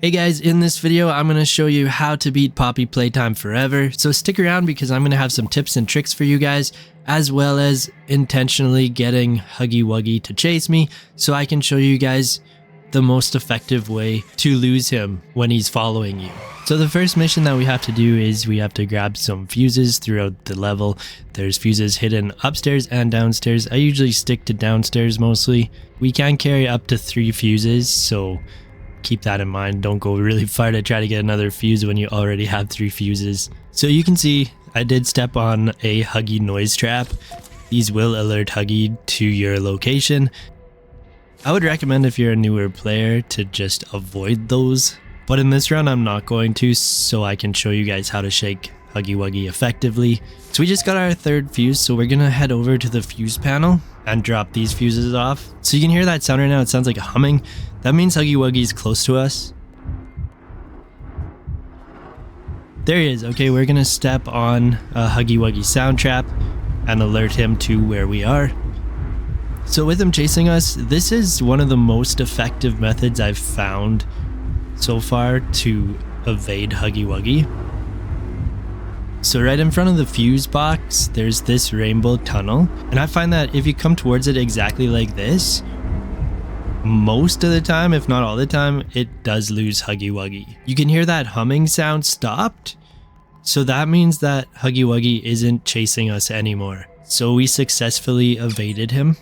Hey guys, in this video I'm going to show you how to beat Poppy Playtime forever, so stick around because I'm going to have some tips and tricks for you guys, as well as intentionally getting Huggy Wuggy to chase me so I can show you guys the most effective way to lose him when he's following you. So the first mission that we have to do is we have to grab some fuses throughout the level. There's fuses hidden upstairs and downstairs. I usually stick to downstairs mostly. We can carry up to 3 fuses, so keep that in mind. Don't go really far to try to get another fuse when you already have 3 fuses. So you can see I did step on a Huggy noise trap. These will alert Huggy to your location. I would recommend if you're a newer player to just avoid those, but in this round I'm not going to, so I can show you guys how to shake Huggy Wuggy effectively. So we just got our 3rd fuse, so we're gonna head over to the fuse panel and drop these fuses off. So you can hear that sound right now. It sounds like a humming. That means Huggy Wuggy is close to us. There he is. Okay, we're gonna step on a Huggy Wuggy sound trap and alert him to where we are. So with him chasing us, this is one of the most effective methods I've found so far to evade Huggy Wuggy. So right in front of the fuse box, there's this rainbow tunnel, and I find that if you come towards it exactly like this, most of the time, if not all the time, it does lose Huggy Wuggy. You can hear that humming sound stopped, so that means that Huggy Wuggy isn't chasing us anymore. So we successfully evaded him.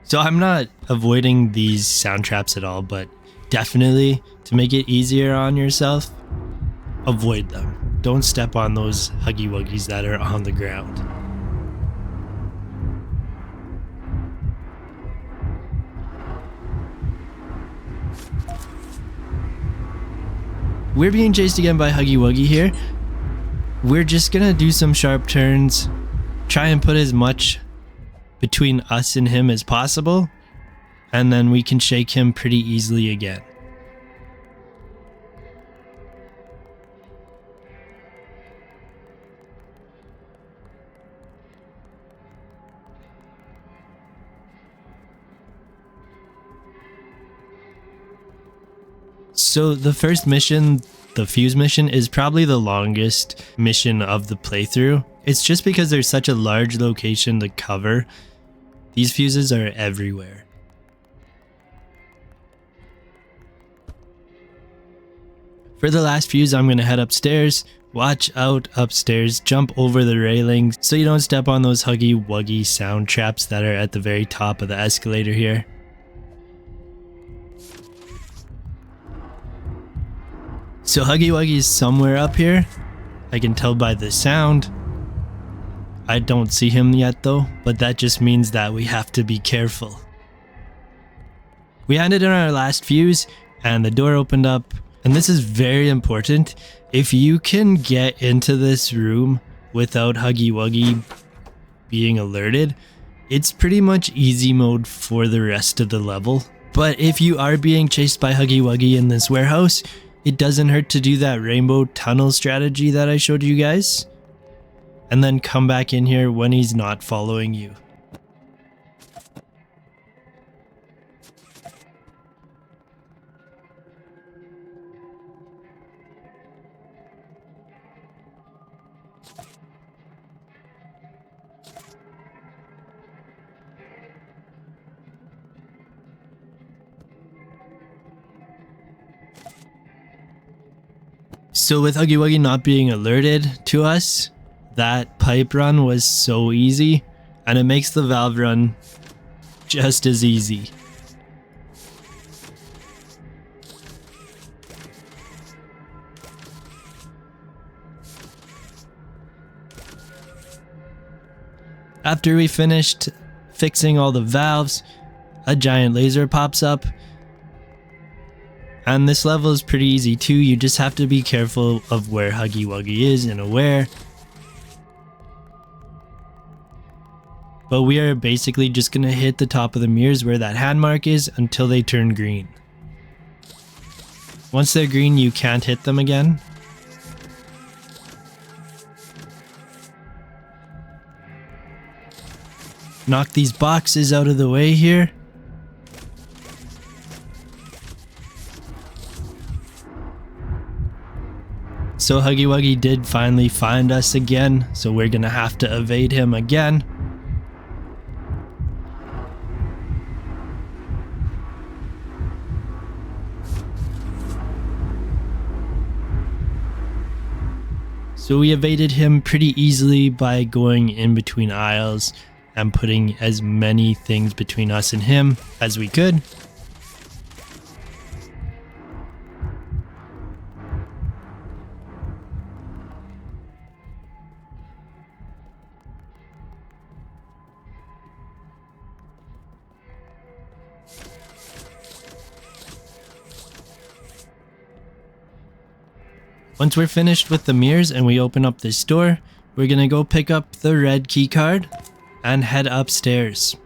So I'm not avoiding these sound traps at all, but definitely to make it easier on yourself, avoid them. Don't step on those Huggy Wuggies that are on the ground. We're being chased again by Huggy Wuggy here. We're just gonna do some sharp turns, try and put as much between us and him as possible, and then we can shake him pretty easily again. So the first mission, the fuse mission, is probably the longest mission of the playthrough. It's just because there's such a large location to cover. These fuses are everywhere. For the last fuse, I'm going to head upstairs. Watch out upstairs, jump over the railing so you don't step on those Huggy Wuggy sound traps that are at the very top of the escalator here. So Huggy Wuggy is somewhere up here. I can tell by the sound. I don't see him yet though, but that just means that we have to be careful. We handed in our last fuse and the door opened up, and this is very important. If you can get into this room without Huggy Wuggy being alerted, it's pretty much easy mode for the rest of the level. But if you are being chased by Huggy Wuggy in this warehouse, it doesn't hurt to do that rainbow tunnel strategy that I showed you guys, and then come back in here when he's not following you. So with Huggy Wuggy not being alerted to us, that pipe run was so easy, and it makes the valve run just as easy. After we finished fixing all the valves, a giant laser pops up. And this level is pretty easy too, you just have to be careful of where Huggy Wuggy is and aware. But we are basically just going to hit the top of the mirrors where that hand mark is until they turn green. Once they're green, you can't hit them again. Knock these boxes out of the way here. So Huggy Wuggy did finally find us again, so we're gonna have to evade him again. So we evaded him pretty easily by going in between aisles and putting as many things between us and him as we could. Once we're finished with the mirrors and we open up this door, we're gonna go pick up the red key card and head upstairs.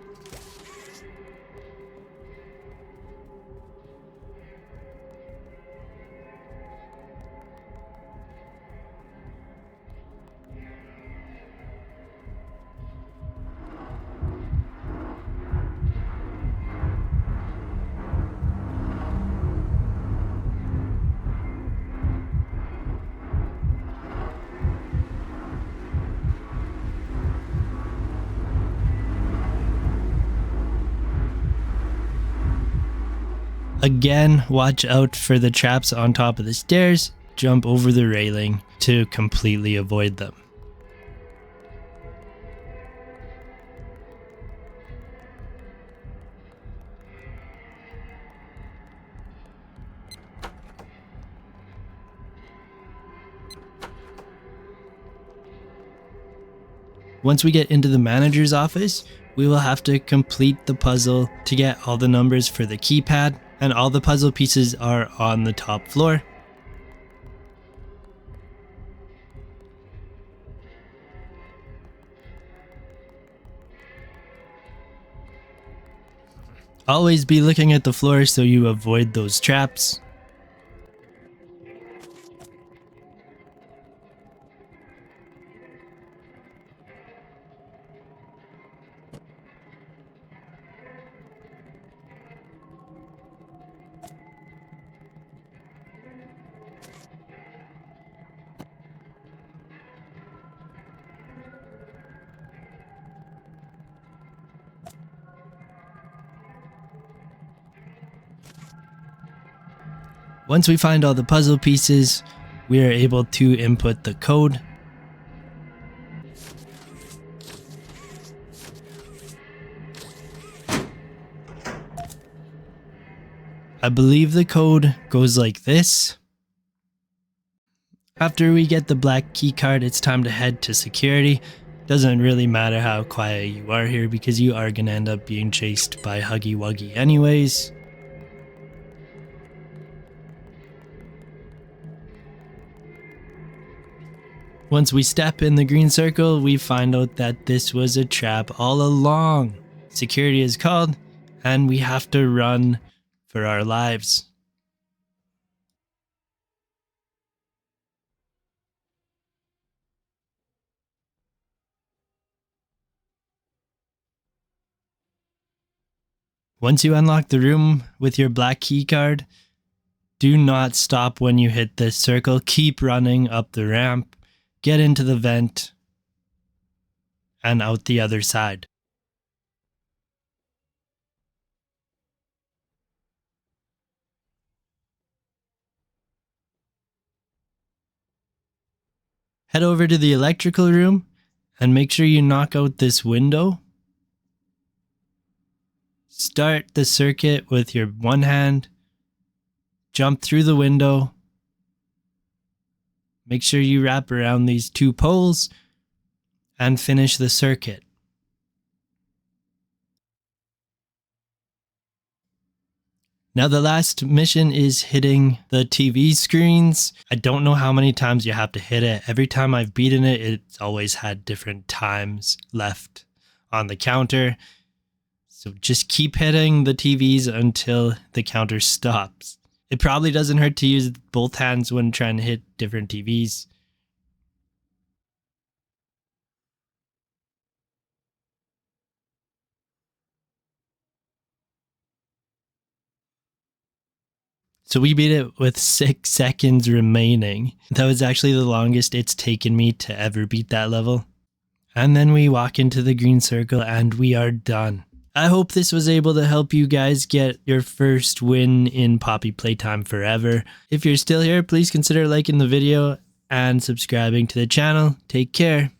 Again, watch out for the traps on top of the stairs. Jump over the railing to completely avoid them. Once we get into the manager's office, we will have to complete the puzzle to get all the numbers for the keypad, and all the puzzle pieces are on the top floor. Always be looking at the floor so you avoid those traps. Once we find all the puzzle pieces, we are able to input the code. I believe the code goes like this. After we get the black key card, it's time to head to security. Doesn't really matter how quiet you are here because you are going to end up being chased by Huggy Wuggy anyways. Once we step in the green circle, we find out that this was a trap all along. Security is called, and we have to run for our lives. Once you unlock the room with your black key card, do not stop when you hit this circle. Keep running up the ramp. Get into the vent and out the other side. Head over to the electrical room and make sure you knock out this window. Start the circuit with your one hand. Jump through the window. Make sure you wrap around these two poles and finish the circuit. Now the last mission is hitting the TV screens. I don't know how many times you have to hit it. Every time I've beaten it, it's always had different times left on the counter. So just keep hitting the TVs until the counter stops. It probably doesn't hurt to use both hands when trying to hit different TVs. So we beat it with 6 seconds remaining. That was actually the longest it's taken me to ever beat that level. And then we walk into the green circle and we are done. I hope this was able to help you guys get your first win in Poppy Playtime Forever. If you're still here, please consider liking the video and subscribing to the channel. Take care.